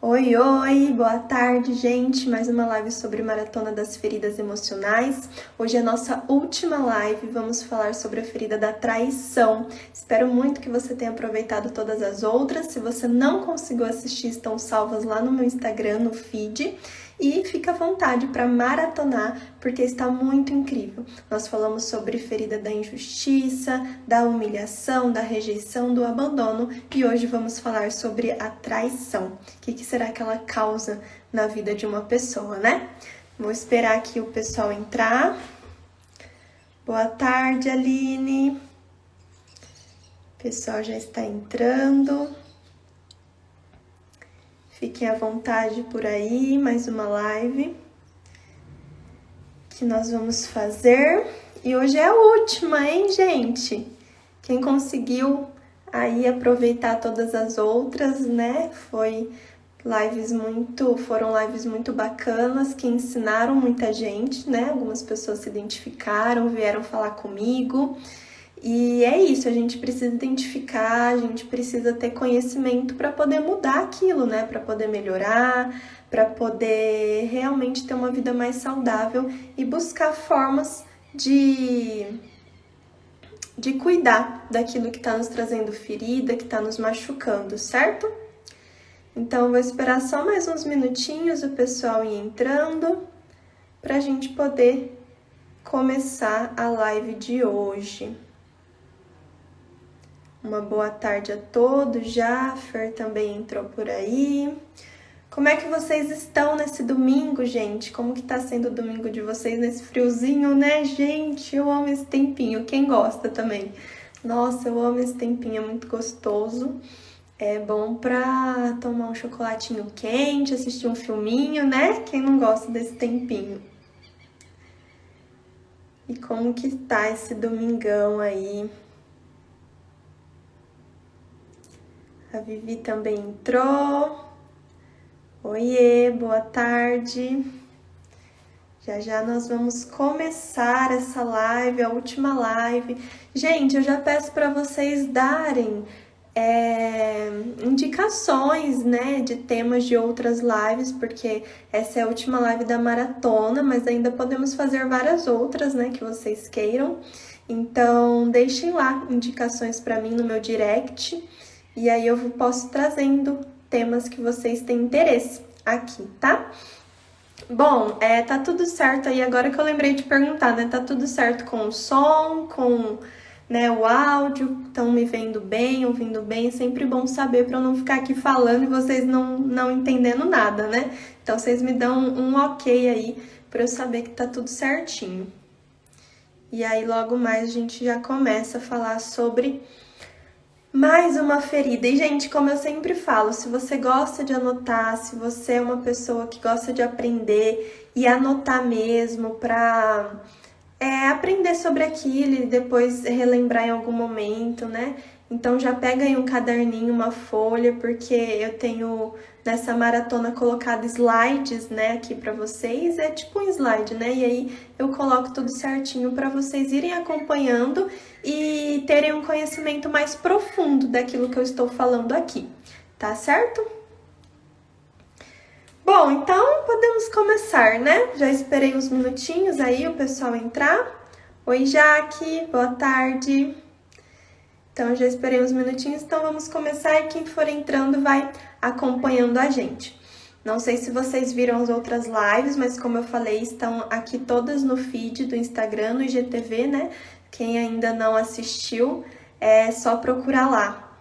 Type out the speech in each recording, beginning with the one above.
Oi, oi, boa tarde, gente. Mais uma live sobre Maratona das Feridas Emocionais. Hoje é a nossa última live, vamos falar sobre a ferida da traição. Espero muito que você tenha aproveitado todas as outras. Se você não conseguiu assistir, estão salvas lá no meu Instagram, no feed. E fica à vontade para maratonar, porque está muito incrível. Nós falamos sobre ferida da injustiça, da humilhação, da rejeição, do abandono e hoje vamos falar sobre a traição. O que será que ela causa na vida de uma pessoa, né? Vou esperar aqui o pessoal entrar. Boa tarde, Aline. O pessoal já está entrando. Fiquem à vontade por aí, mais uma live que nós vamos fazer. E hoje é a última, hein, gente? Quem conseguiu aí aproveitar todas as outras, né? Foram lives muito bacanas, que ensinaram muita gente, né? Algumas pessoas se identificaram, vieram falar comigo. E é isso, a gente precisa identificar, a gente precisa ter conhecimento para poder mudar aquilo, né? Para poder melhorar, para poder realmente ter uma vida mais saudável e buscar formas de cuidar daquilo que está nos trazendo ferida, que está nos machucando, certo? Então, eu vou esperar só mais uns minutinhos o pessoal ir entrando para a gente poder começar a live de hoje. Uma boa tarde a todos, já, Fer também entrou por aí. Como é que vocês estão nesse domingo, gente? Como que tá sendo o domingo de vocês nesse friozinho, né, gente? Eu amo esse tempinho, quem gosta também? Nossa, eu amo esse tempinho, é muito gostoso. É bom pra tomar um chocolatinho quente, assistir um filminho, né? Quem não gosta desse tempinho? E como que tá esse domingão aí? A Vivi também entrou. Oiê, boa tarde. Já nós vamos começar essa live, a última live. Gente, eu já peço para vocês darem indicações, né, de temas de outras lives, porque essa é a última live da maratona, mas ainda podemos fazer várias outras, né, que vocês queiram. Então, deixem lá indicações para mim no meu direct. E aí eu posso trazendo temas que vocês têm interesse aqui, tá? Bom, tá tudo certo aí, agora que eu lembrei de perguntar, né? Tá tudo certo com o som, com, né, o áudio, estão me vendo bem, ouvindo bem? É sempre bom saber para eu não ficar aqui falando e vocês não entendendo nada, né? Então, vocês me dão um ok aí para eu saber que tá tudo certinho. E aí, logo mais, a gente já começa a falar sobre mais uma ferida. E, gente, como eu sempre falo, se você gosta de anotar, se você é uma pessoa que gosta de aprender e anotar mesmo pra aprender sobre aquilo e depois relembrar em algum momento, né? Então já pega aí um caderninho, uma folha, porque eu tenho nessa maratona colocado slides, né, aqui para vocês. É tipo um slide, né? E aí eu coloco tudo certinho para vocês irem acompanhando e terem um conhecimento mais profundo daquilo que eu estou falando aqui, tá certo? Bom, então podemos começar, né? Já esperei uns minutinhos aí o pessoal entrar. Oi, Jaque, boa tarde. Então, já esperei uns minutinhos, então vamos começar e quem for entrando vai acompanhando a gente. Não sei se vocês viram as outras lives, mas como eu falei, estão aqui todas no feed do Instagram, no IGTV, né? Quem ainda não assistiu, é só procurar lá.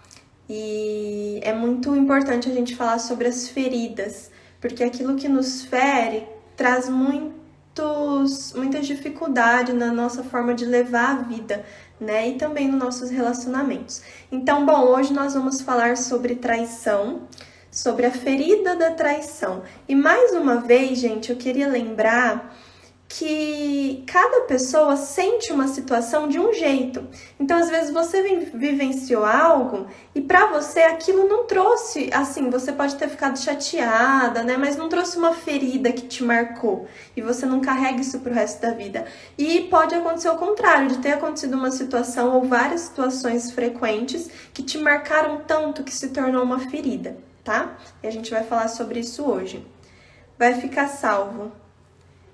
E é muito importante a gente falar sobre as feridas, porque aquilo que nos fere traz muitas dificuldades na nossa forma de levar a vida, né? E também nos nossos relacionamentos. Então, bom, hoje nós vamos falar sobre traição, sobre a ferida da traição. E mais uma vez, gente, eu queria lembrar que cada pessoa sente uma situação de um jeito. Então, às vezes, você vivenciou algo e para você aquilo não trouxe, assim, você pode ter ficado chateada, né? Mas não trouxe uma ferida que te marcou e você não carrega isso pro resto da vida. E pode acontecer o contrário, de ter acontecido uma situação ou várias situações frequentes que te marcaram tanto que se tornou uma ferida. tá? E a gente vai falar sobre isso hoje. Vai ficar salvo.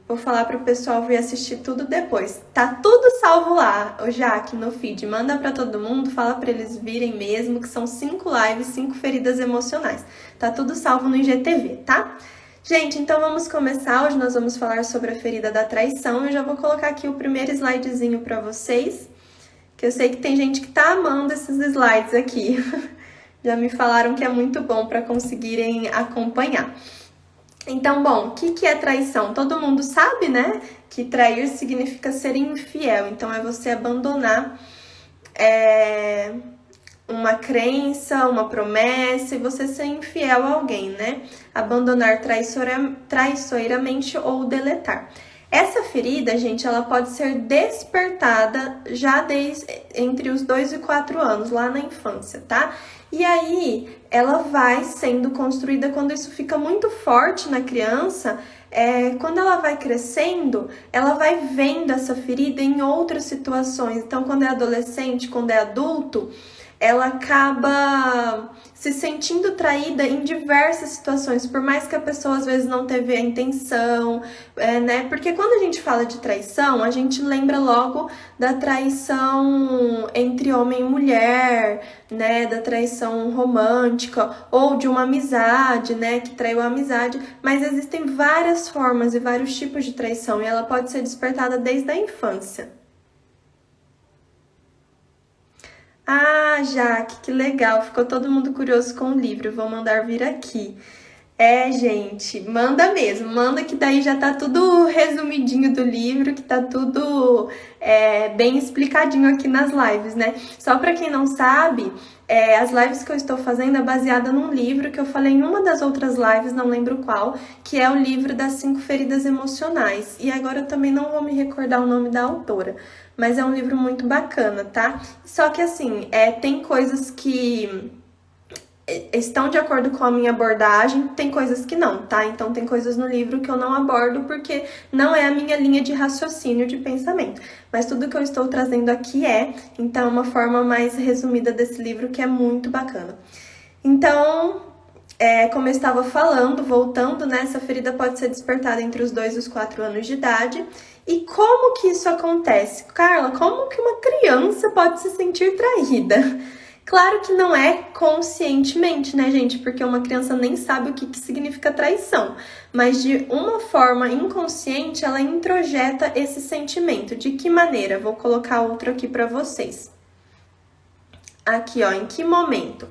Vou falar pro pessoal vir assistir tudo depois. Tá tudo salvo lá, o Jaque, no feed. Manda pra todo mundo, fala pra eles virem mesmo, que são 5 lives, 5 feridas emocionais. Tá tudo salvo no IGTV, tá? Gente, então vamos começar. Hoje nós vamos falar sobre a ferida da traição. Eu já vou colocar aqui o primeiro slidezinho pra vocês, que eu sei que tem gente que tá amando esses slides aqui. Já me falaram que é muito bom pra conseguirem acompanhar. Então, bom, o que é traição? Todo mundo sabe, né? Que trair significa ser infiel. Então, é você abandonar uma crença, uma promessa e você ser infiel a alguém, né? Abandonar traiçoeiramente ou deletar. Essa ferida, gente, ela pode ser despertada já desde entre os 2 e 4 anos, lá na infância, tá? E aí, ela vai sendo construída quando isso fica muito forte na criança. Quando ela vai crescendo, ela vai vendo essa ferida em outras situações. Então, quando é adolescente, quando é adulto, ela acaba se sentindo traída em diversas situações, por mais que a pessoa às vezes não teve a intenção, né? Porque quando a gente fala de traição, a gente lembra logo da traição entre homem e mulher, né? Da traição romântica ou de uma amizade, né? Que traiu a amizade. Mas existem várias formas e vários tipos de traição e ela pode ser despertada desde a infância. Ah, Jaque, que legal. Ficou todo mundo curioso com o livro. Vou mandar vir aqui. Gente, manda mesmo. Manda que daí já tá tudo resumidinho do livro, que tá tudo bem explicadinho aqui nas lives, né? Só pra quem não sabe, as lives que eu estou fazendo é baseada num livro que eu falei em uma das outras lives, não lembro qual, que é o livro das 5 feridas emocionais. E agora eu também não vou me recordar o nome da autora. Mas é um livro muito bacana, tá? Só que assim, tem coisas que estão de acordo com a minha abordagem, tem coisas que não, tá? Então tem coisas no livro que eu não abordo porque não é a minha linha de raciocínio, de pensamento. Mas tudo que eu estou trazendo aqui então, uma forma mais resumida desse livro que é muito bacana. Então, como eu estava falando, voltando, né? Essa ferida pode ser despertada entre os 2 e os 4 anos de idade. E como que isso acontece? Carla, como que uma criança pode se sentir traída? Claro que não é conscientemente, né, gente? Porque uma criança nem sabe o que significa traição. Mas de uma forma inconsciente, ela introjeta esse sentimento. De que maneira? Vou colocar outro aqui para vocês. Aqui, ó, em que momento?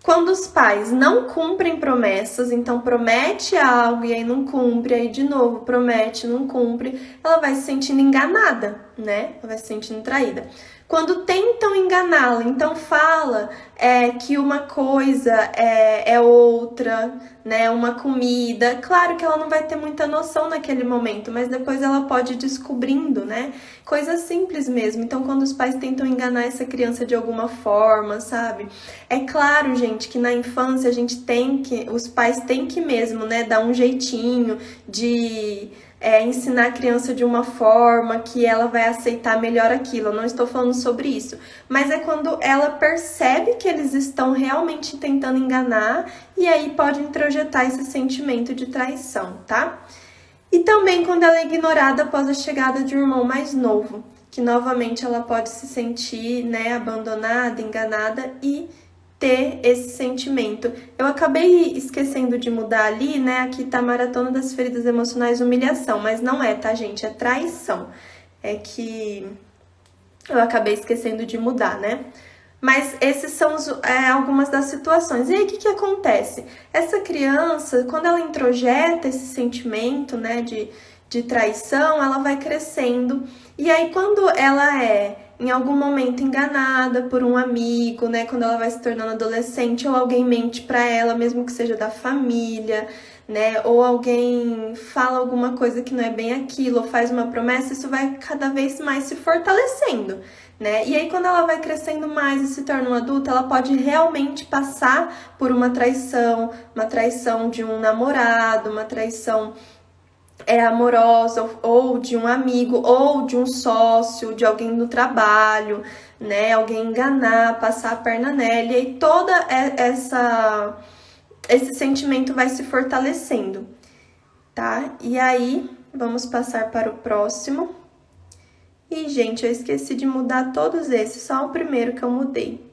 Quando os pais não cumprem promessas, então promete algo e aí não cumpre, aí de novo promete, não cumpre, ela vai se sentindo enganada, né? Ela vai se sentindo traída. Quando tentam enganá-la, então fala que uma coisa é outra, né? Uma comida. Claro que ela não vai ter muita noção naquele momento, mas depois ela pode ir descobrindo, né? Coisa simples mesmo. Então, quando os pais tentam enganar essa criança de alguma forma, sabe? É claro, gente, que na infância os pais têm que mesmo, né? Dar um jeitinho de ensinar a criança de uma forma que ela vai aceitar melhor aquilo. Eu não estou falando sobre isso. Mas é quando ela percebe que eles estão realmente tentando enganar e aí pode introjetar esse sentimento de traição, tá? E também quando ela é ignorada após a chegada de um irmão mais novo, que novamente ela pode se sentir, né, abandonada, enganada e ter esse sentimento. Eu acabei esquecendo de mudar ali, né? Aqui tá Maratona das Feridas Emocionais, humilhação, mas não é, tá, gente? É traição. É que eu acabei esquecendo de mudar, né? Mas esses são algumas das situações. E aí, o que acontece? Essa criança, quando ela introjeta esse sentimento, né, de traição, ela vai crescendo. E aí, quando ela em algum momento enganada por um amigo, né, quando ela vai se tornando adolescente, ou alguém mente pra ela, mesmo que seja da família, né, ou alguém fala alguma coisa que não é bem aquilo, ou faz uma promessa, isso vai cada vez mais se fortalecendo, né? E aí, quando ela vai crescendo mais e se torna uma adulta, ela pode realmente passar por uma traição de um namorado, uma traição amorosa, ou de um amigo, ou de um sócio, de alguém no trabalho, né? Alguém enganar, passar a perna nela, e aí toda esse sentimento vai se fortalecendo, tá? E aí, vamos passar para o próximo. E, gente, eu esqueci de mudar todos esses, só o primeiro que eu mudei.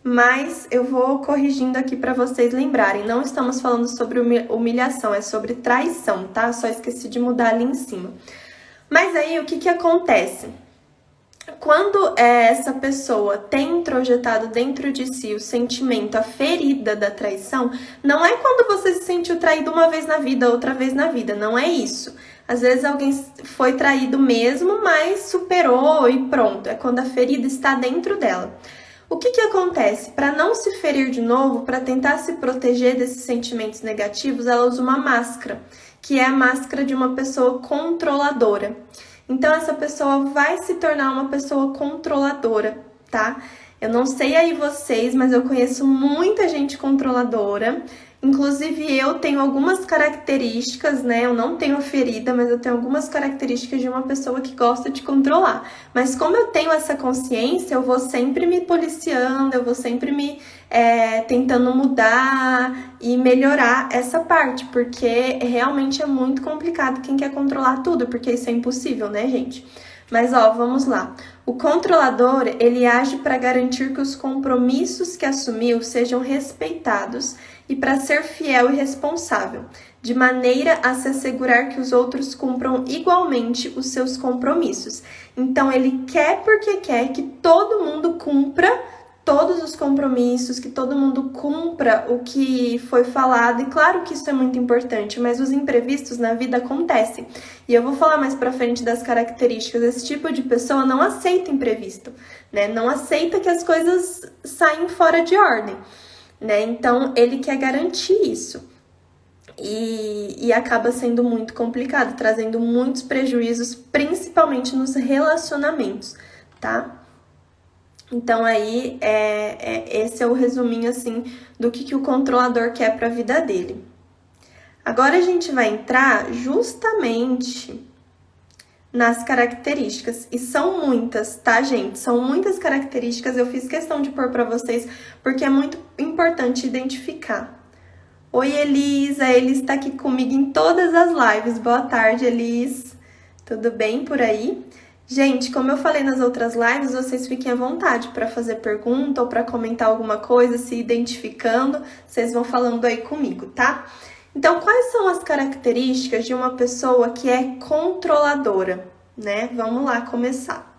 Mas eu vou corrigindo aqui para vocês lembrarem. Não estamos falando sobre humilhação, é sobre traição, tá? Só esqueci de mudar ali em cima. Mas aí, o que acontece? Quando essa pessoa tem introjetado dentro de si o sentimento, a ferida da traição, não é quando você se sentiu traído uma vez na vida, outra vez na vida, não é isso. Às vezes alguém foi traído mesmo, mas superou e pronto, é quando a ferida está dentro dela. O que acontece? Para não se ferir de novo, para tentar se proteger desses sentimentos negativos, ela usa uma máscara, que é a máscara de uma pessoa controladora. Então, essa pessoa vai se tornar uma pessoa controladora, tá? Eu não sei aí vocês, mas eu conheço muita gente controladora. Inclusive, eu tenho algumas características, né? Eu não tenho ferida, mas eu tenho algumas características de uma pessoa que gosta de controlar. Mas como eu tenho essa consciência, eu vou sempre me policiando, eu vou sempre me tentando mudar e melhorar essa parte, porque realmente é muito complicado quem quer controlar tudo, porque isso é impossível, né, gente? Mas, ó, vamos lá. O controlador, ele age para garantir que os compromissos que assumiu sejam respeitados e para ser fiel e responsável, de maneira a se assegurar que os outros cumpram igualmente os seus compromissos. Então, ele quer porque quer que todo mundo cumpra todos os compromissos, que todo mundo cumpra o que foi falado, e claro que isso é muito importante, mas os imprevistos na vida acontecem. E eu vou falar mais pra frente das características. Esse tipo de pessoa não aceita imprevisto, né? Não aceita que as coisas saem fora de ordem, né? Então, ele quer garantir isso. E acaba sendo muito complicado, trazendo muitos prejuízos, principalmente nos relacionamentos, tá? Então, aí, esse é o resuminho, assim, do que o controlador quer para a vida dele. Agora, a gente vai entrar justamente nas características. E são muitas, tá, gente? São muitas características. Eu fiz questão de pôr para vocês, porque é muito importante identificar. Oi, Elis. A Elis está aqui comigo em todas as lives. Boa tarde, Elis. Tudo bem por aí? Gente, como eu falei nas outras lives, vocês fiquem à vontade para fazer pergunta ou para comentar alguma coisa, se identificando, vocês vão falando aí comigo, tá? Então, quais são as características de uma pessoa que é controladora, né? Vamos lá começar.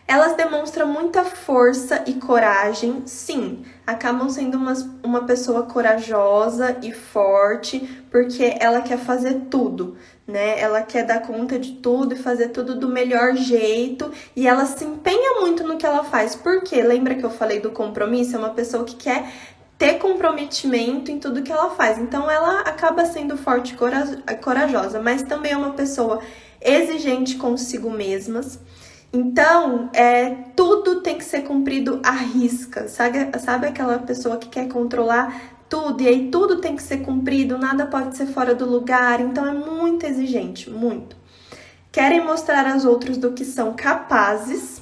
Elas demonstram muita força e coragem, sim, acabam sendo uma pessoa corajosa e forte, porque ela quer fazer tudo, né? Ela quer dar conta de tudo e fazer tudo do melhor jeito, e ela se empenha muito no que ela faz, porque lembra que eu falei do compromisso? É uma pessoa que quer ter comprometimento em tudo que ela faz, então ela acaba sendo forte e corajosa, mas também é uma pessoa exigente consigo mesmas. Então, tudo tem que ser cumprido à risca, sabe aquela pessoa que quer controlar tudo, e aí tudo tem que ser cumprido, nada pode ser fora do lugar, então é muito exigente, muito. Querem mostrar aos outros do que são capazes,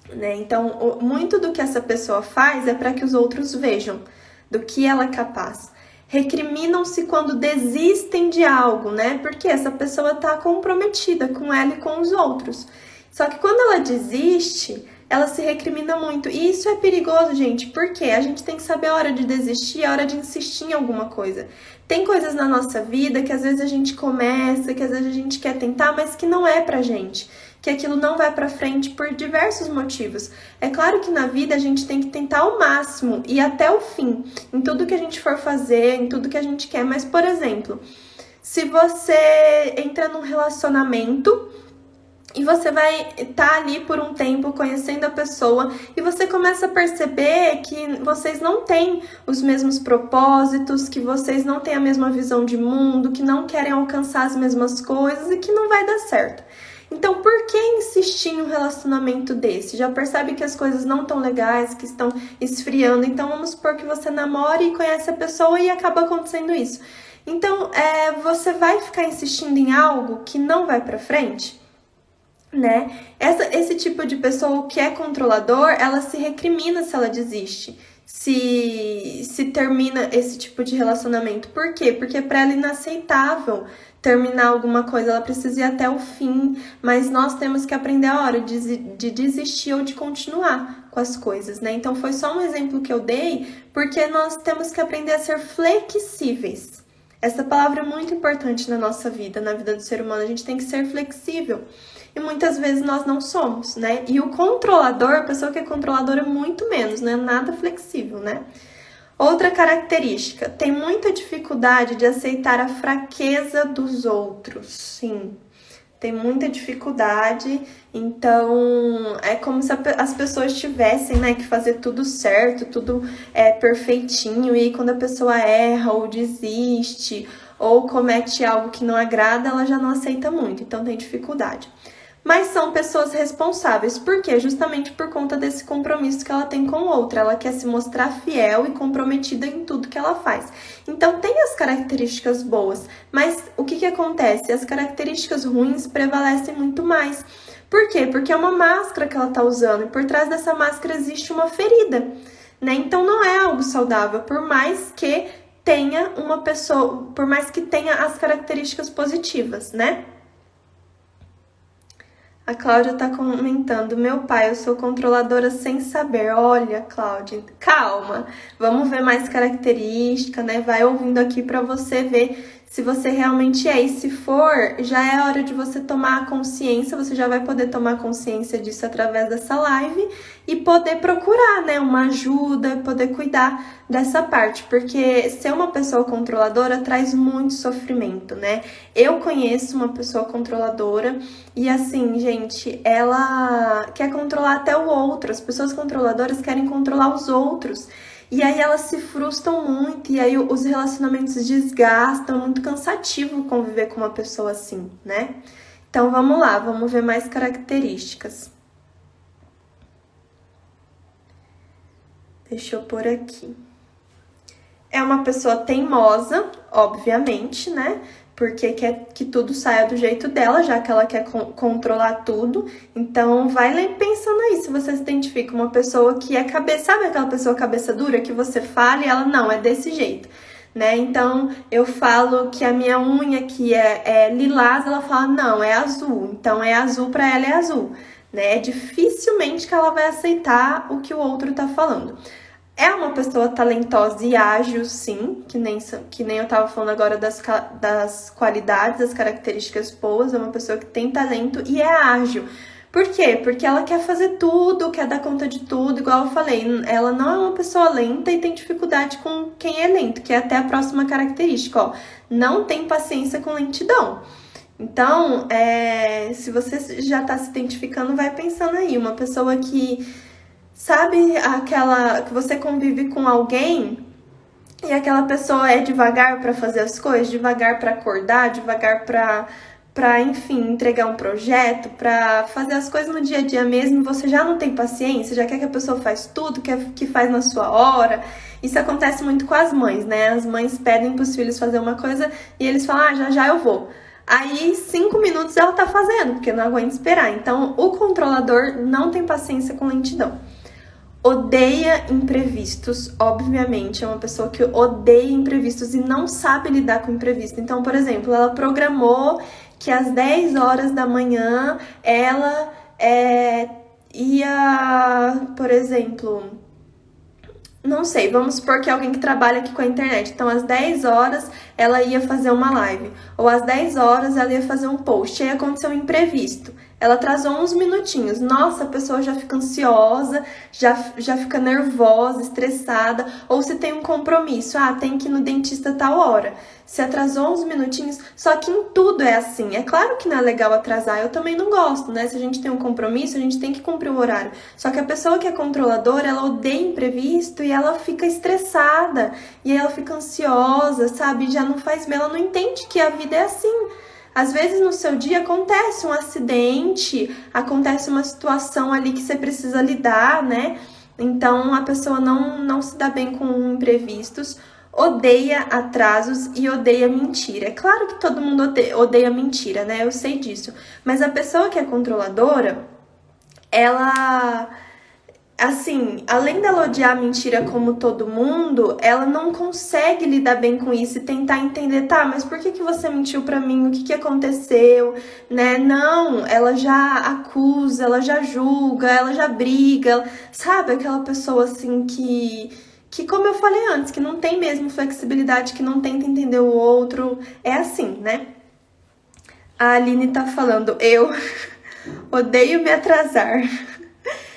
né? Então, muito do que essa pessoa faz é para que os outros vejam do que ela é capaz. Recriminam-se quando desistem de algo, né? Porque essa pessoa está comprometida com ela e com os outros. Só que quando ela desiste, ela se recrimina muito. E isso é perigoso, gente, porque a gente tem que saber a hora de desistir, a hora de insistir em alguma coisa. Tem coisas na nossa vida que às vezes a gente começa, que às vezes a gente quer tentar, mas que não é pra gente. Que aquilo não vai pra frente por diversos motivos. É claro que na vida a gente tem que tentar ao máximo e até o fim, em tudo que a gente for fazer, em tudo que a gente quer. Mas, por exemplo, se você entra num relacionamento e você vai estar ali por um tempo conhecendo a pessoa e você começa a perceber que vocês não têm os mesmos propósitos, que vocês não têm a mesma visão de mundo, que não querem alcançar as mesmas coisas e que não vai dar certo. Então, por que insistir em um relacionamento desse? Já percebe que as coisas não estão legais, que estão esfriando. Então, vamos supor que você namora e conhece a pessoa e acaba acontecendo isso. Então, você vai ficar insistindo em algo que não vai pra frente? Né? Esse tipo de pessoa que é controlador, ela se recrimina se ela desiste. se termina esse tipo de relacionamento. Por quê? Porque para ela é inaceitável terminar alguma coisa, ela precisa ir até o fim, mas nós temos que aprender a hora de desistir ou de continuar com as coisas, né? Então foi só um exemplo que eu dei, porque nós temos que aprender a ser flexíveis. Essa palavra é muito importante na nossa vida, na vida do ser humano, a gente tem que ser flexível. E muitas vezes nós não somos, né? E o controlador, a pessoa que é controladora, muito menos, né? Nada flexível, né? Outra característica, tem muita dificuldade de aceitar a fraqueza dos outros. Sim, tem muita dificuldade, então é como se as pessoas tivessem, né, que fazer tudo certo, tudo perfeitinho, e aí quando a pessoa erra ou desiste ou comete algo que não agrada, ela já não aceita muito, então tem dificuldade. Mas são pessoas responsáveis. Por quê? Justamente por conta desse compromisso que ela tem com o outro. Ela quer se mostrar fiel e comprometida em tudo que ela faz. Então, tem as características boas, mas o que acontece? As características ruins prevalecem muito mais. Por quê? Porque é uma máscara que ela está usando e por trás dessa máscara existe uma ferida, né? Então, não é algo saudável, por mais que tenha uma pessoa, por mais que tenha as características positivas, né? A Cláudia tá comentando, meu pai, eu sou controladora sem saber. Olha, Cláudia, calma, vamos ver mais característica, né? Vai ouvindo aqui pra você ver se você realmente é. E se for, já é hora de você tomar consciência, você já vai poder tomar consciência disso através dessa live e poder procurar, né, uma ajuda, poder cuidar dessa parte, porque ser uma pessoa controladora traz muito sofrimento, né? Eu conheço uma pessoa controladora e assim, gente, ela quer controlar até o outro. As pessoas controladoras querem controlar os outros. E aí elas se frustram muito, e aí os relacionamentos desgastam, é muito cansativo conviver com uma pessoa assim, né? Então vamos lá, vamos ver mais características. Deixa eu pôr aqui. É uma pessoa teimosa, obviamente, né? Porque quer que tudo saia do jeito dela, já que ela quer controlar tudo. Então, vai pensando aí, se você se identifica uma pessoa que é cabeça, sabe aquela pessoa cabeça dura que você fala e ela não, é desse jeito, né? Então, eu falo que a minha unha aqui é lilás, ela fala, não, é azul. Então, é azul pra ela, é azul, né? Dificilmente que ela vai aceitar o que o outro tá falando. É uma pessoa talentosa e ágil, sim, que nem eu tava falando agora das qualidades, das características boas. É uma pessoa que tem talento e é ágil. Por quê? Porque ela quer fazer tudo, quer dar conta de tudo, igual eu falei. Ela não é uma pessoa lenta e tem dificuldade com quem é lento, que é até a próxima característica, ó. Não tem paciência com lentidão. Então, se você já tá se identificando, vai pensando aí. Uma pessoa que... Sabe aquela que você convive com alguém e aquela pessoa é devagar para fazer as coisas, devagar para acordar, devagar para enfim, entregar um projeto, para fazer as coisas no dia a dia mesmo, você já não tem paciência, já quer que a pessoa faz tudo, quer que faz na sua hora. Isso acontece muito com as mães, né? As mães pedem para os filhos fazer uma coisa e eles falam, já já eu vou. Aí, 5 minutos ela tá fazendo, porque não aguenta esperar. Então, o controlador não tem paciência com lentidão. Odeia imprevistos, obviamente, é uma pessoa que odeia imprevistos e não sabe lidar com imprevisto. Então, por exemplo, ela programou que às 10 horas da manhã ela ia, por exemplo, não sei, vamos supor que é alguém que trabalha aqui com a internet. Então, às 10 horas ela ia fazer uma live, ou às 10 horas ela ia fazer um post, aí aconteceu um imprevisto. Ela atrasou uns minutinhos. Nossa, a pessoa já fica ansiosa, já fica nervosa, estressada. Ou se tem um compromisso, tem que ir no dentista tal hora. Se atrasou uns minutinhos, só que em tudo é assim. É claro que não é legal atrasar, eu também não gosto, né? Se a gente tem um compromisso, a gente tem que cumprir o horário. Só que a pessoa que é controladora, ela odeia imprevisto e ela fica estressada. E aí ela fica ansiosa, sabe? Já não faz bem, ela não entende que a vida é assim. Às vezes no seu dia acontece um acidente, acontece uma situação ali que você precisa lidar, né? Então a pessoa não se dá bem com imprevistos, odeia atrasos e odeia mentira. É claro que todo mundo odeia mentira, né? Eu sei disso. Mas a pessoa que é controladora, ela assim, além dela odiar a mentira como todo mundo, ela não consegue lidar bem com isso e tentar entender, tá, mas por que você mentiu pra mim? O que aconteceu? Né? Não, ela já acusa, ela já julga, ela já briga, sabe? Aquela pessoa assim que como eu falei antes, que não tem mesmo flexibilidade, que não tenta entender o outro. É assim, né? A Aline tá falando, eu odeio me atrasar.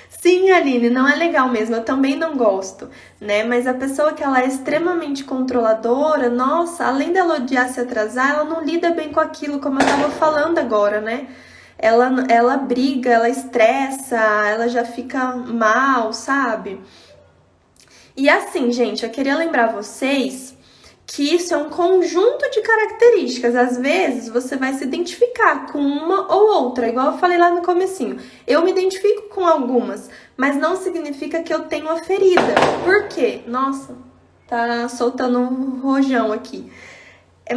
Sim, Aline, não é legal mesmo, eu também não gosto, né? Mas a pessoa que ela é extremamente controladora, nossa, além dela odiar se atrasar, ela não lida bem com aquilo, como eu tava falando agora, né? Ela briga, ela estressa, ela já fica mal, sabe? E assim, gente, eu queria lembrar vocês que isso é um conjunto de características. Às vezes você vai se identificar com uma ou outra, igual eu falei lá no comecinho. Eu me identifico com algumas, mas não significa que eu tenho a ferida. Por quê? Nossa, tá soltando um rojão aqui.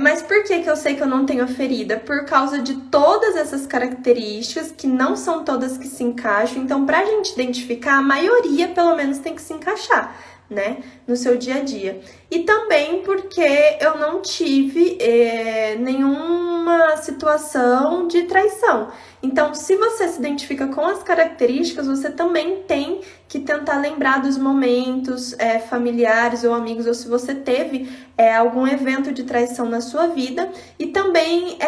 Mas por que eu sei que eu não tenho a ferida? Por causa de todas essas características, que não são todas que se encaixam. Então, pra gente identificar, a maioria, pelo menos, tem que se encaixar, né? No seu dia a dia. E também porque eu não tive nenhuma situação de traição. Então, se você se identifica com as características, você também tem que tentar lembrar dos momentos familiares ou amigos, ou se você teve algum evento de traição na sua vida, e também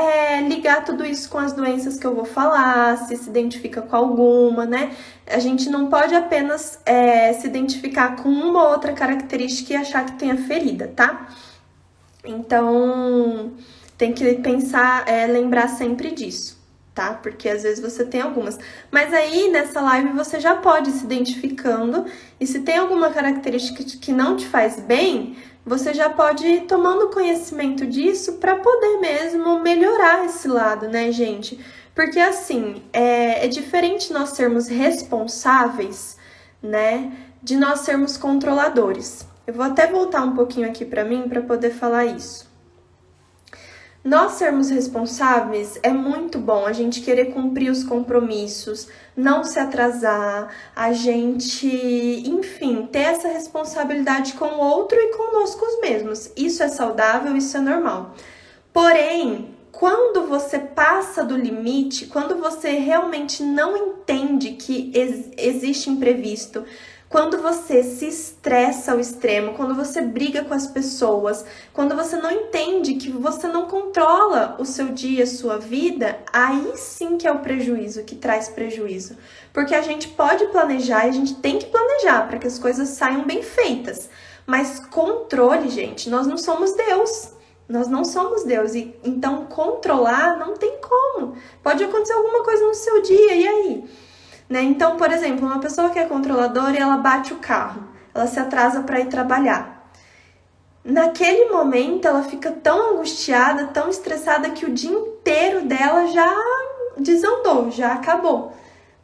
ligar tudo isso com as doenças que eu vou falar, se identifica com alguma, né? A gente não pode apenas se identificar com uma ou outra característica e achar que tem a ferida, tá? Então, tem que pensar, lembrar sempre disso, tá? Porque às vezes você tem algumas. Mas aí, nessa live, você já pode ir se identificando, e se tem alguma característica que não te faz bem, você já pode ir tomando conhecimento disso para poder mesmo melhorar esse lado, né, gente? Porque assim, é diferente nós sermos responsáveis, né, de nós sermos controladores. Eu vou até voltar um pouquinho aqui para mim para poder falar isso. Nós sermos responsáveis é muito bom, a gente querer cumprir os compromissos, não se atrasar, a gente, enfim, ter essa responsabilidade com o outro e conosco mesmos. Isso é saudável, isso é normal. Porém, quando você passa do limite, quando você realmente não entende que existe imprevisto, quando você se estressa ao extremo, quando você briga com as pessoas, quando você não entende que você não controla o seu dia, a sua vida, aí sim que é o prejuízo, que traz prejuízo. Porque a gente pode planejar e a gente tem que planejar para que as coisas saiam bem feitas. Mas controle, gente, nós não somos Deus. Nós não somos Deus, e então controlar não tem como. Pode acontecer alguma coisa no seu dia, e aí? Né? Então, por exemplo, uma pessoa que é controladora e ela bate o carro, ela se atrasa para ir trabalhar. Naquele momento, ela fica tão angustiada, tão estressada, que o dia inteiro dela já desandou, já acabou,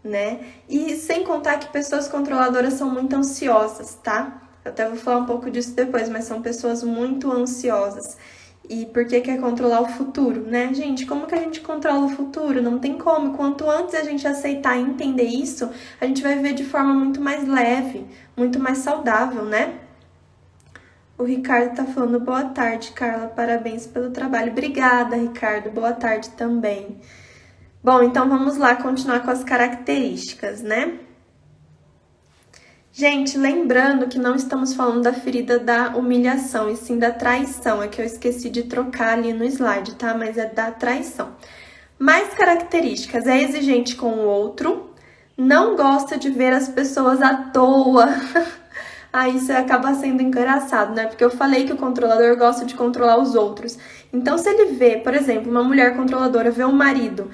né? E sem contar que pessoas controladoras são muito ansiosas, tá? Eu até vou falar um pouco disso depois, mas são pessoas muito ansiosas. E por que quer controlar o futuro, né? Gente, como que a gente controla o futuro? Não tem como. Quanto antes a gente aceitar e entender isso, a gente vai viver de forma muito mais leve, muito mais saudável, né? O Ricardo tá falando, boa tarde, Carla, parabéns pelo trabalho. Obrigada, Ricardo, boa tarde também. Bom, então vamos lá continuar com as características, né? Gente, lembrando que não estamos falando da ferida da humilhação, e sim da traição. É que eu esqueci de trocar ali no slide, tá? Mas é da traição. Mais características: é exigente com o outro, não gosta de ver as pessoas à toa. Aí isso acaba sendo engraçado, né? Porque eu falei que o controlador gosta de controlar os outros. Então, se ele vê, por exemplo, uma mulher controladora vê um marido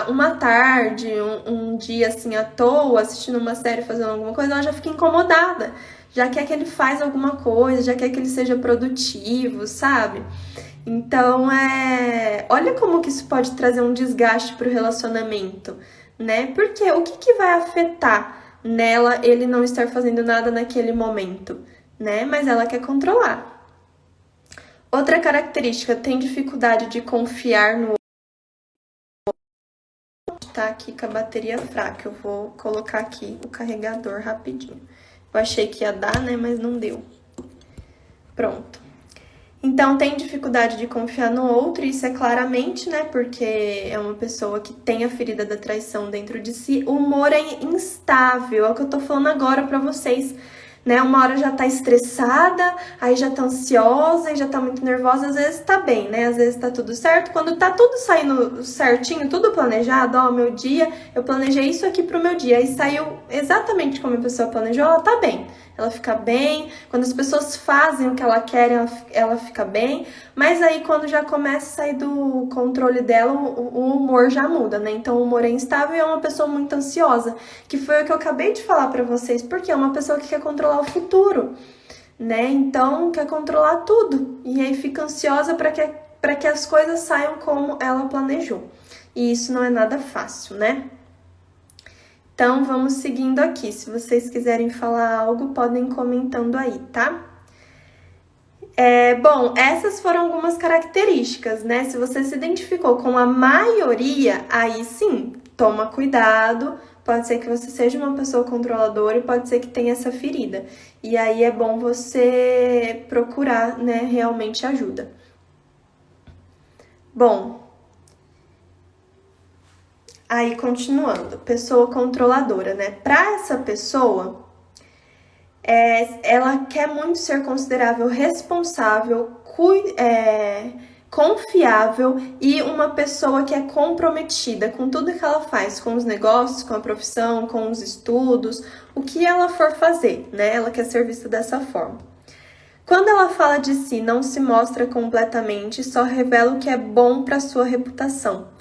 uma tarde, um dia assim à toa, assistindo uma série, fazendo alguma coisa, ela já fica incomodada. Já quer que ele faz alguma coisa, já quer que ele seja produtivo, sabe? Então, olha como que isso pode trazer um desgaste para o relacionamento, né? Porque o que vai afetar nela ele não estar fazendo nada naquele momento, né? Mas ela quer controlar. Outra característica, tem dificuldade de confiar no outro. tá aqui com a bateria fraca. Eu vou colocar aqui o carregador rapidinho. Eu achei que ia dar, né, mas não deu. Pronto. Então, tem dificuldade de confiar no outro, isso é claramente, né, porque é uma pessoa que tem a ferida da traição dentro de si. O humor é instável, é o que eu tô falando agora pra vocês, né, uma hora já tá estressada, aí já tá ansiosa e já tá muito nervosa, às vezes tá bem, né, às vezes tá tudo certo. Quando tá tudo saindo certinho, tudo planejado, ó, meu dia, eu planejei isso aqui pro meu dia, aí saiu exatamente como a pessoa planejou, ela tá bem. Ela fica bem, quando as pessoas fazem o que ela quer, ela fica bem, mas aí quando já começa a sair do controle dela, o humor já muda, né? Então o humor é instável e é uma pessoa muito ansiosa, que foi o que eu acabei de falar pra vocês, porque é uma pessoa que quer controlar o futuro, né? Então quer controlar tudo, e aí fica ansiosa para que as coisas saiam como ela planejou. E isso não é nada fácil, né? Então, vamos seguindo aqui. Se vocês quiserem falar algo, podem ir comentando aí, tá? Bom, essas foram algumas características, né? Se você se identificou com a maioria, aí sim, toma cuidado. Pode ser que você seja uma pessoa controladora e pode ser que tenha essa ferida. E aí é bom você procurar, né, realmente ajuda. Bom, aí, continuando, pessoa controladora, né? Para essa pessoa, ela quer muito ser considerável, responsável, confiável e uma pessoa que é comprometida com tudo que ela faz, com os negócios, com a profissão, com os estudos, o que ela for fazer, né? Ela quer ser vista dessa forma. Quando ela fala de si, não se mostra completamente, só revela o que é bom para sua reputação.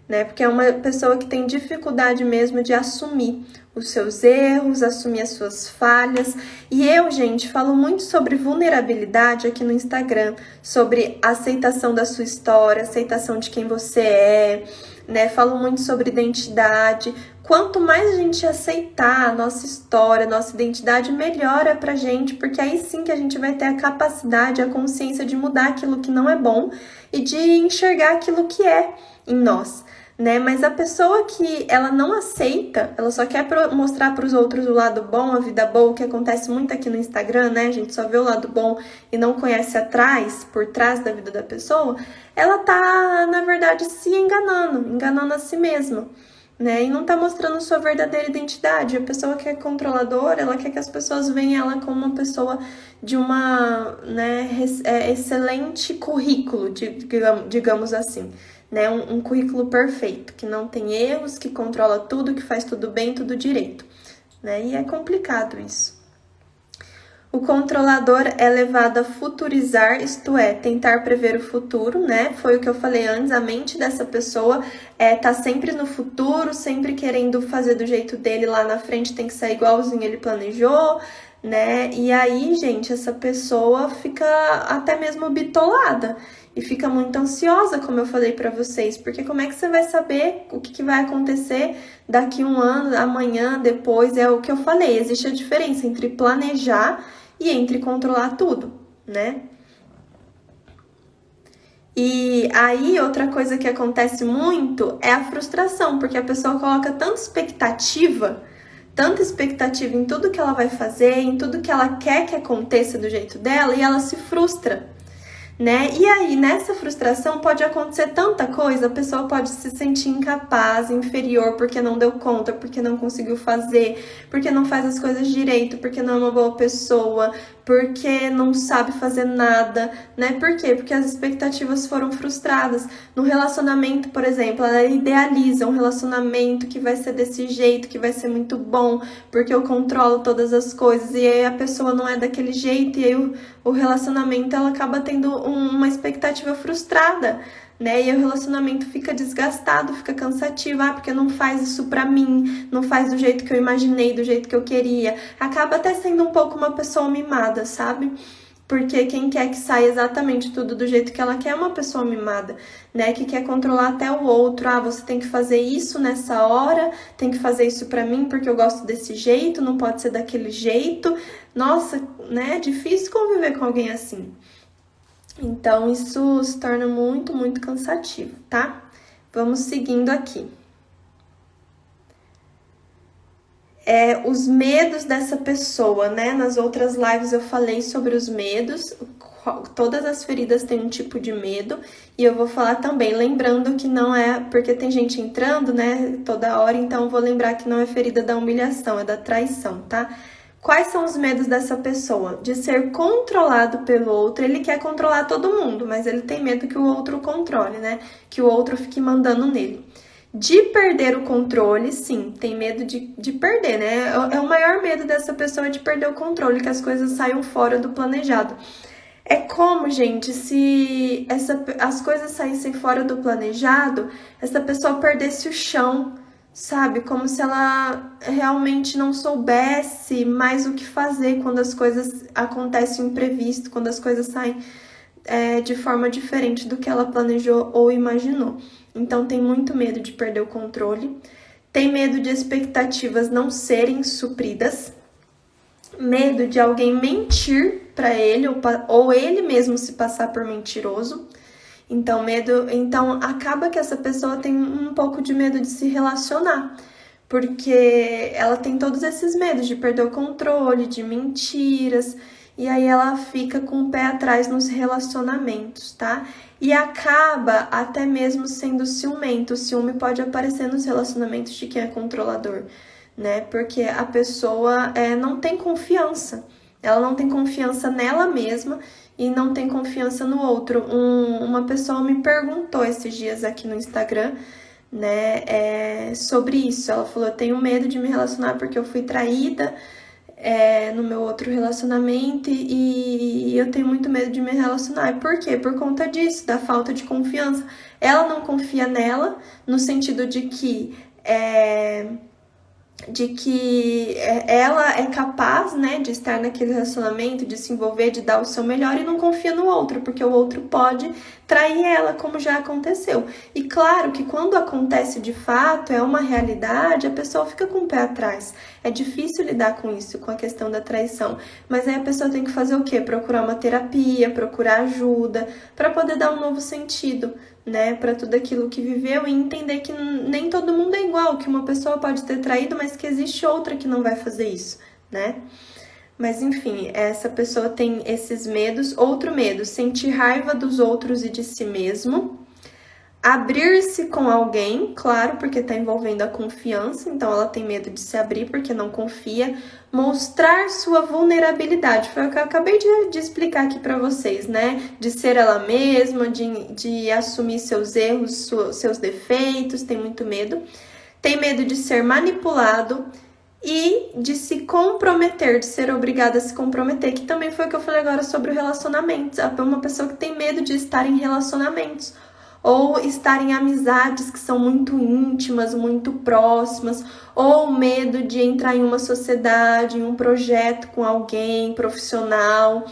Né? Porque é uma pessoa que tem dificuldade mesmo de assumir os seus erros, assumir as suas falhas. E eu, gente, falo muito sobre vulnerabilidade aqui no Instagram, sobre aceitação da sua história, aceitação de quem você é, né? Falo muito sobre identidade. Quanto mais a gente aceitar a nossa história, a nossa identidade, melhor é pra gente, porque aí sim que a gente vai ter a capacidade, a consciência de mudar aquilo que não é bom e de enxergar aquilo que é em nós, né? Mas a pessoa que ela não aceita, ela só quer mostrar para os outros o lado bom, a vida boa, o que acontece muito aqui no Instagram, né? A gente só vê o lado bom e não conhece por trás da vida da pessoa, ela tá, na verdade, se enganando a si mesma, né? E não tá mostrando sua verdadeira identidade. A pessoa que é controladora, ela quer que as pessoas vejam ela como uma pessoa de uma, né, excelente currículo, digamos assim, né? Um currículo perfeito, que não tem erros, que controla tudo, que faz tudo bem, tudo direito, né? E é complicado isso. O controlador é levado a futurizar, isto é, tentar prever o futuro, né? Foi o que eu falei antes, a mente dessa pessoa tá sempre no futuro, sempre querendo fazer do jeito dele, lá na frente tem que sair igualzinho ele planejou, né? E aí, gente, essa pessoa fica até mesmo bitolada e fica muito ansiosa, como eu falei pra vocês, porque como é que você vai saber o que vai acontecer daqui um ano, amanhã, depois? É o que eu falei, existe a diferença entre planejar e entre controlar tudo, né? E aí, outra coisa que acontece muito é a frustração, porque a pessoa coloca tanta expectativa em tudo que ela vai fazer, em tudo que ela quer que aconteça do jeito dela, e ela se frustra, né? E aí, nessa frustração, pode acontecer tanta coisa, a pessoa pode se sentir incapaz, inferior, porque não deu conta, porque não conseguiu fazer, porque não faz as coisas direito, porque não é uma boa pessoa, porque não sabe fazer nada, né? Por quê? Porque as expectativas foram frustradas. No relacionamento, por exemplo, ela idealiza um relacionamento que vai ser desse jeito, que vai ser muito bom, porque eu controlo todas as coisas, e aí a pessoa não é daquele jeito, e aí o relacionamento, ela acaba tendo uma expectativa frustrada, né? E o relacionamento fica desgastado, fica cansativo, porque não faz isso pra mim, não faz do jeito que eu imaginei, do jeito que eu queria. Acaba até sendo um pouco uma pessoa mimada, sabe? Porque quem quer que saia exatamente tudo do jeito que ela quer é uma pessoa mimada, né? Que quer controlar até o outro. Você tem que fazer isso nessa hora, tem que fazer isso pra mim porque eu gosto desse jeito, não pode ser daquele jeito. Nossa, né? É difícil conviver com alguém assim. Então, isso se torna muito, muito cansativo, tá? Vamos seguindo aqui. os medos dessa pessoa, né? Nas outras lives eu falei sobre os medos, todas as feridas têm um tipo de medo, e eu vou falar também, lembrando que não é, porque tem gente entrando, né, toda hora, então eu vou lembrar que não é ferida da humilhação, é da traição, tá? Quais são os medos dessa pessoa? De ser controlado pelo outro. Ele quer controlar todo mundo, mas ele tem medo que o outro controle, né? Que o outro fique mandando nele. De perder o controle, sim, tem medo de perder, né? É o maior medo dessa pessoa de perder o controle, que as coisas saiam fora do planejado. É como, gente, se as coisas saíssem fora do planejado, essa pessoa perdesse o chão, sabe? Como se ela realmente não soubesse mais o que fazer quando as coisas acontecem imprevisto, quando as coisas saem de forma diferente do que ela planejou ou imaginou. Então tem muito medo de perder o controle, tem medo de expectativas não serem supridas, medo de alguém mentir para ele ou ele mesmo se passar por mentiroso. Então acaba que essa pessoa tem um pouco de medo de se relacionar, porque ela tem todos esses medos de perder o controle, de mentiras, e aí ela fica com o pé atrás nos relacionamentos, tá? E acaba até mesmo sendo ciumento. O ciúme pode aparecer nos relacionamentos de quem é controlador, né? Porque a pessoa não tem confiança. Ela não tem confiança nela mesma e não tem confiança no outro. Uma pessoa me perguntou esses dias aqui no Instagram, né, sobre isso. Ela falou, eu tenho medo de me relacionar porque eu fui traída no meu outro relacionamento e eu tenho muito medo de me relacionar. E por quê? Por conta disso, da falta de confiança. Ela não confia nela, no sentido de que ela é capaz, né, de estar naquele relacionamento, de se envolver, de dar o seu melhor e não confia no outro, porque o outro pode trair ela, como já aconteceu. E claro que quando acontece de fato, é uma realidade, a pessoa fica com o pé atrás. É difícil lidar com isso, com a questão da traição. Mas aí a pessoa tem que fazer o quê? Procurar uma terapia, procurar ajuda, para poder dar um novo sentido, né, para tudo aquilo que viveu e entender que nem todo mundo é igual, que uma pessoa pode ter traído, mas que existe outra que não vai fazer isso, né? Mas enfim, essa pessoa tem esses medos. Outro medo, sentir raiva dos outros e de si mesmo. Abrir-se com alguém, claro, porque está envolvendo a confiança, então ela tem medo de se abrir porque não confia. Mostrar sua vulnerabilidade, foi o que eu acabei de explicar aqui para vocês, né? De ser ela mesma, de assumir seus erros, seus defeitos, tem muito medo. Tem medo de ser manipulado e de se comprometer, de ser obrigada a se comprometer, que também foi o que eu falei agora sobre o relacionamento. Uma pessoa que tem medo de estar em relacionamentos, ou estar em amizades que são muito íntimas, muito próximas, ou medo de entrar em uma sociedade, em um projeto com alguém profissional,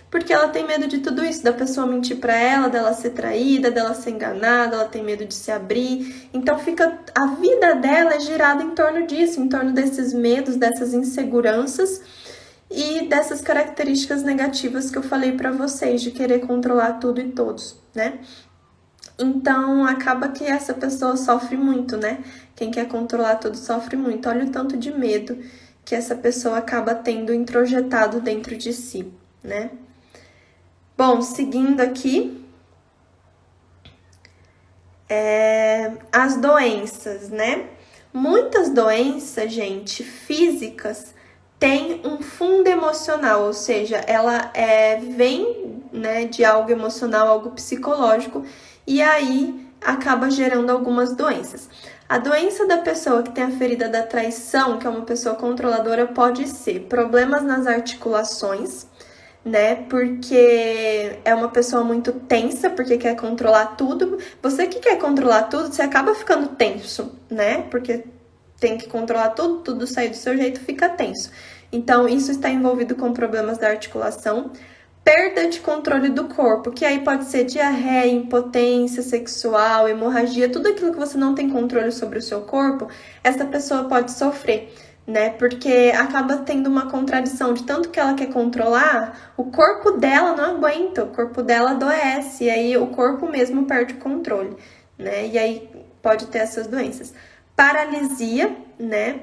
porque ela tem medo de tudo isso, da pessoa mentir para ela, dela ser traída, dela ser enganada, ela tem medo de se abrir. Então a vida dela é girada em torno disso, em torno desses medos, dessas inseguranças e dessas características negativas que eu falei para vocês, de querer controlar tudo e todos, né? Então, acaba que essa pessoa sofre muito, né? Quem quer controlar tudo sofre muito. Olha o tanto de medo que essa pessoa acaba tendo introjetado dentro de si, né? Bom, seguindo aqui, as doenças, né? Muitas doenças, gente, físicas, têm um fundo emocional, ou seja, ela vem, né, de algo emocional, algo psicológico, e aí acaba gerando algumas doenças. A doença da pessoa que tem a ferida da traição, que é uma pessoa controladora, pode ser problemas nas articulações, né? Porque é uma pessoa muito tensa, porque quer controlar tudo. Você que quer controlar tudo, você acaba ficando tenso, né? Porque tem que controlar tudo, tudo sair do seu jeito, fica tenso. Então, isso está envolvido com problemas da articulação. Perda de controle do corpo, que aí pode ser diarreia, impotência sexual, hemorragia, tudo aquilo que você não tem controle sobre o seu corpo, essa pessoa pode sofrer, né? Porque acaba tendo uma contradição de tanto que ela quer controlar, o corpo dela não aguenta, o corpo dela adoece, e aí o corpo mesmo perde o controle, né? E aí pode ter essas doenças. Paralisia, né?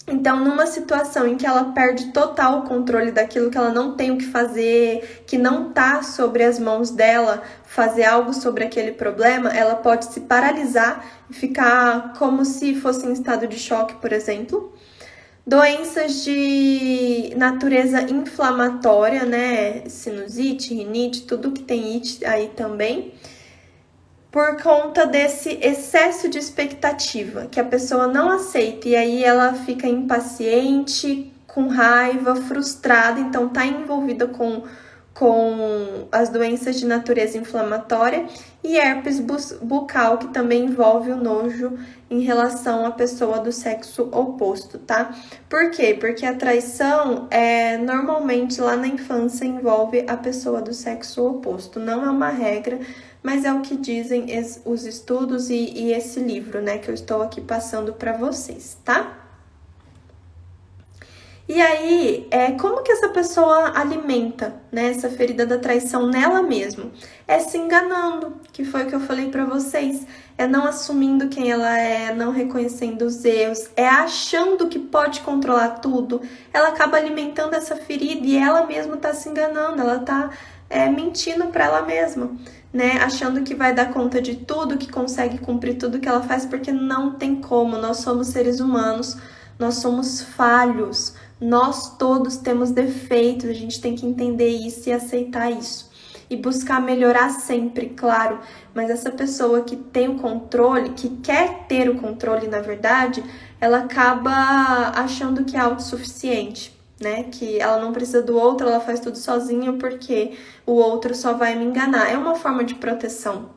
Então, numa situação em que ela perde total o controle daquilo, que ela não tem o que fazer, que não tá sobre as mãos dela fazer algo sobre aquele problema, ela pode se paralisar e ficar como se fosse em estado de choque, por exemplo. Doenças de natureza inflamatória, né? Sinusite, rinite, tudo que tem it aí também. Por conta desse excesso de expectativa, que a pessoa não aceita, e aí ela fica impaciente, com raiva, frustrada, então tá envolvida com as doenças de natureza inflamatória, e herpes bucal, que também envolve o nojo em relação à pessoa do sexo oposto, tá? Por quê? Porque a traição normalmente lá na infância envolve a pessoa do sexo oposto, não é uma regra, mas é o que dizem os estudos e esse livro, né, que eu estou aqui passando para vocês, tá? E aí, como que essa pessoa alimenta, né, essa ferida da traição nela mesma? É se enganando, que foi o que eu falei para vocês. É não assumindo quem ela é, não reconhecendo os erros, é achando que pode controlar tudo. Ela acaba alimentando essa ferida e ela mesma tá se enganando, ela tá mentindo para ela mesma, né? Achando que vai dar conta de tudo, que consegue cumprir tudo que ela faz, porque não tem como. Nós somos seres humanos, nós somos falhos, nós todos temos defeitos, a gente tem que entender isso e aceitar isso. E buscar melhorar sempre, claro. Mas essa pessoa que tem o controle, que quer ter o controle, na verdade, ela acaba achando que é autossuficiente, né? Que ela não precisa do outro, ela faz tudo sozinha porque o outro só vai me enganar. É uma forma de proteção.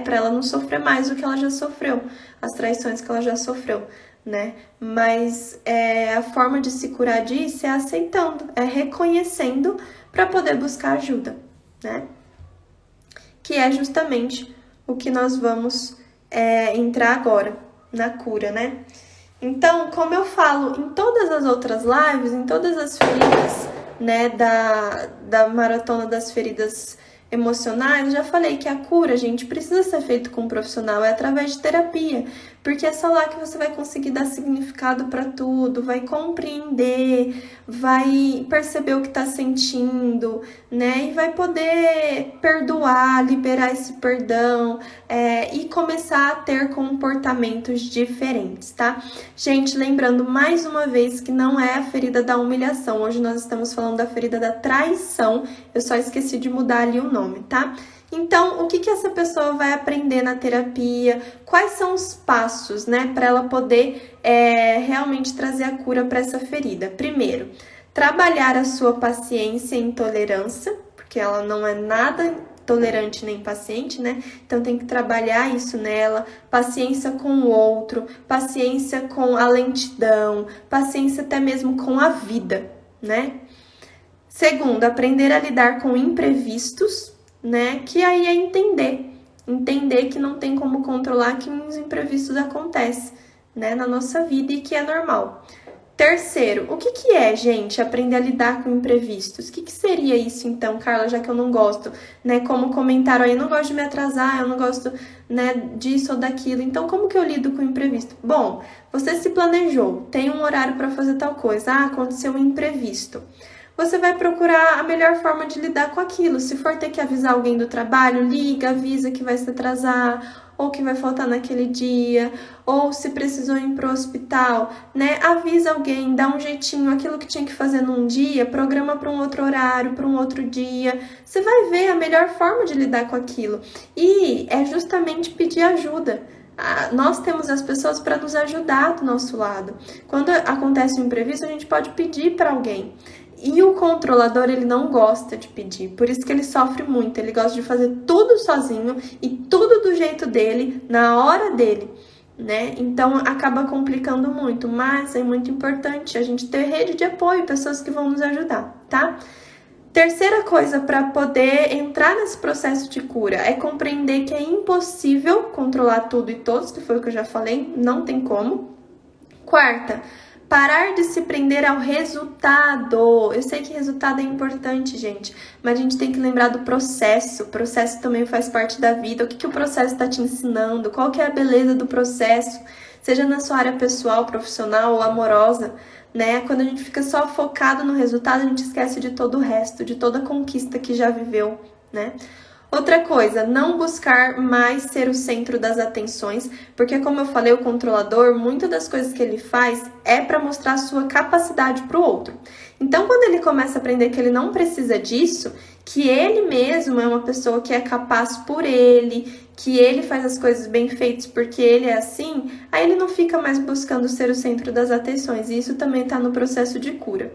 Para ela não sofrer mais do que ela já sofreu, as traições que ela já sofreu, né? Mas a forma de se curar disso é aceitando, é reconhecendo para poder buscar ajuda, né? Que é justamente o que nós vamos entrar agora na cura, né? Então, como eu falo em todas as outras lives, em todas as feridas, né, da maratona das feridas emocionais, já falei que a cura, gente, precisa ser feita com um profissional, é através de terapia, porque é só lá que você vai conseguir dar significado para tudo, vai compreender, vai perceber o que tá sentindo, né, e vai poder perdoar, liberar esse perdão, e começar a ter comportamentos diferentes, tá? Gente, lembrando mais uma vez que não é a ferida da humilhação, hoje nós estamos falando da ferida da traição, eu só esqueci de mudar ali o nome, tá? Então, o que essa pessoa vai aprender na terapia? Quais são os passos, né, para ela poder realmente trazer a cura para essa ferida? Primeiro, trabalhar a sua paciência e intolerância, porque ela não é nada tolerante nem paciente, né? Então tem que trabalhar isso nela, paciência com o outro, paciência com a lentidão, paciência até mesmo com a vida, né? Segundo, aprender a lidar com imprevistos, né? Que aí é entender que não tem como controlar, que uns imprevistos acontecem, né, na nossa vida e que é normal. Terceiro, o que é, gente, aprender a lidar com imprevistos? O que seria isso, então, Carla, já que eu não gosto, né? Como comentaram aí, eu não gosto de me atrasar, eu não gosto, né, disso ou daquilo. Então, como que eu lido com o imprevisto? Bom, você se planejou, tem um horário para fazer tal coisa, aconteceu um imprevisto. Você vai procurar a melhor forma de lidar com aquilo. Se for ter que avisar alguém do trabalho, liga, avisa que vai se atrasar, ou que vai faltar naquele dia, ou se precisou ir para o hospital, né? Avisa alguém, dá um jeitinho, aquilo que tinha que fazer num dia, programa para um outro horário, para um outro dia. Você vai ver a melhor forma de lidar com aquilo. E é justamente pedir ajuda. Nós temos as pessoas para nos ajudar do nosso lado. Quando acontece um imprevisto, a gente pode pedir para alguém. E o controlador, ele não gosta de pedir, por isso que ele sofre muito, ele gosta de fazer tudo sozinho e tudo do jeito dele, na hora dele, né? Então, acaba complicando muito, mas é muito importante a gente ter rede de apoio, pessoas que vão nos ajudar, tá? Terceira coisa para poder entrar nesse processo de cura é compreender que é impossível controlar tudo e todos, que foi o que eu já falei, não tem como. Quarta, parar de se prender ao resultado. Eu sei que resultado é importante, gente, mas a gente tem que lembrar do processo. O processo também faz parte da vida. O que o processo está te ensinando? Qual que é a beleza do processo? seja na sua área pessoal, profissional ou amorosa, né? Quando a gente fica só focado no resultado, a gente esquece de todo o resto, de toda a conquista que já viveu, né? Outra coisa, não buscar mais ser o centro das atenções, porque como eu falei, o controlador, muitas das coisas que ele faz é para mostrar a sua capacidade para o outro. Então, quando ele começa a aprender que ele não precisa disso, que ele mesmo é uma pessoa que é capaz por ele, que ele faz as coisas bem feitas porque ele é assim, aí ele não fica mais buscando ser o centro das atenções, e isso também está no processo de cura.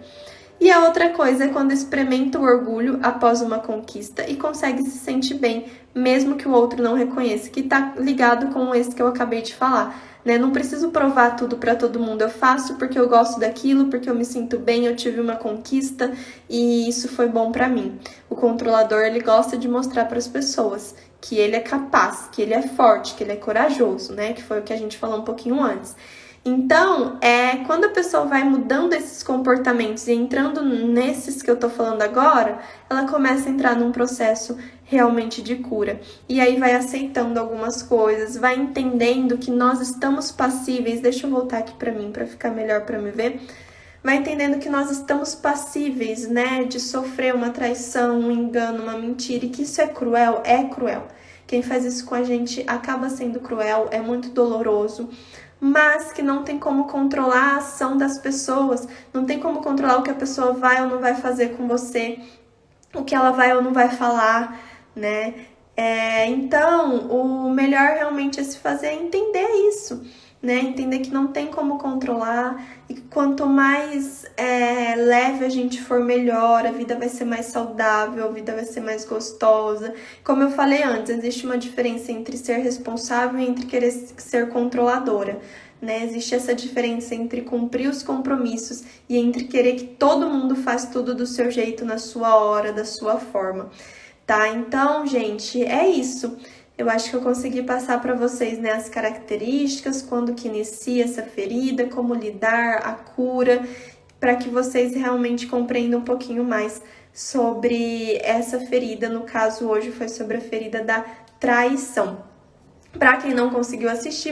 E a outra coisa é quando experimenta o orgulho após uma conquista e consegue se sentir bem, mesmo que o outro não reconheça, que tá ligado com esse que eu acabei de falar, né? Não preciso provar tudo para todo mundo, eu faço porque eu gosto daquilo, porque eu me sinto bem, eu tive uma conquista e isso foi bom para mim. O controlador, ele gosta de mostrar para as pessoas que ele é capaz, que ele é forte, que ele é corajoso, né? Que foi o que a gente falou um pouquinho antes. Então, quando a pessoa vai mudando esses comportamentos e entrando nesses que eu tô falando agora, ela começa a entrar num processo realmente de cura. E aí vai aceitando algumas coisas, vai entendendo que nós estamos passíveis. Deixa eu voltar aqui pra mim, pra ficar melhor pra me ver. Vai entendendo que nós estamos passíveis, né, de sofrer uma traição, um engano, uma mentira, e que isso é cruel. Quem faz isso com a gente acaba sendo cruel, é muito doloroso, mas que não tem como controlar a ação das pessoas, não tem como controlar o que a pessoa vai ou não vai fazer com você, o que ela vai ou não vai falar, né? Então, o melhor realmente a se fazer é entender isso, né? Entender que não tem como controlar e que quanto mais leve a gente for, melhor, a vida vai ser mais saudável, a vida vai ser mais gostosa. Como eu falei antes, existe uma diferença entre ser responsável e entre querer ser controladora, né? Existe essa diferença entre cumprir os compromissos e entre querer que todo mundo faça tudo do seu jeito, na sua hora, da sua forma, tá? Então, gente, é isso. Eu acho que eu consegui passar para vocês, né, as características, quando que inicia essa ferida, como lidar, a cura, para que vocês realmente compreendam um pouquinho mais sobre essa ferida. No caso, hoje foi sobre a ferida da traição. Para quem não conseguiu assistir,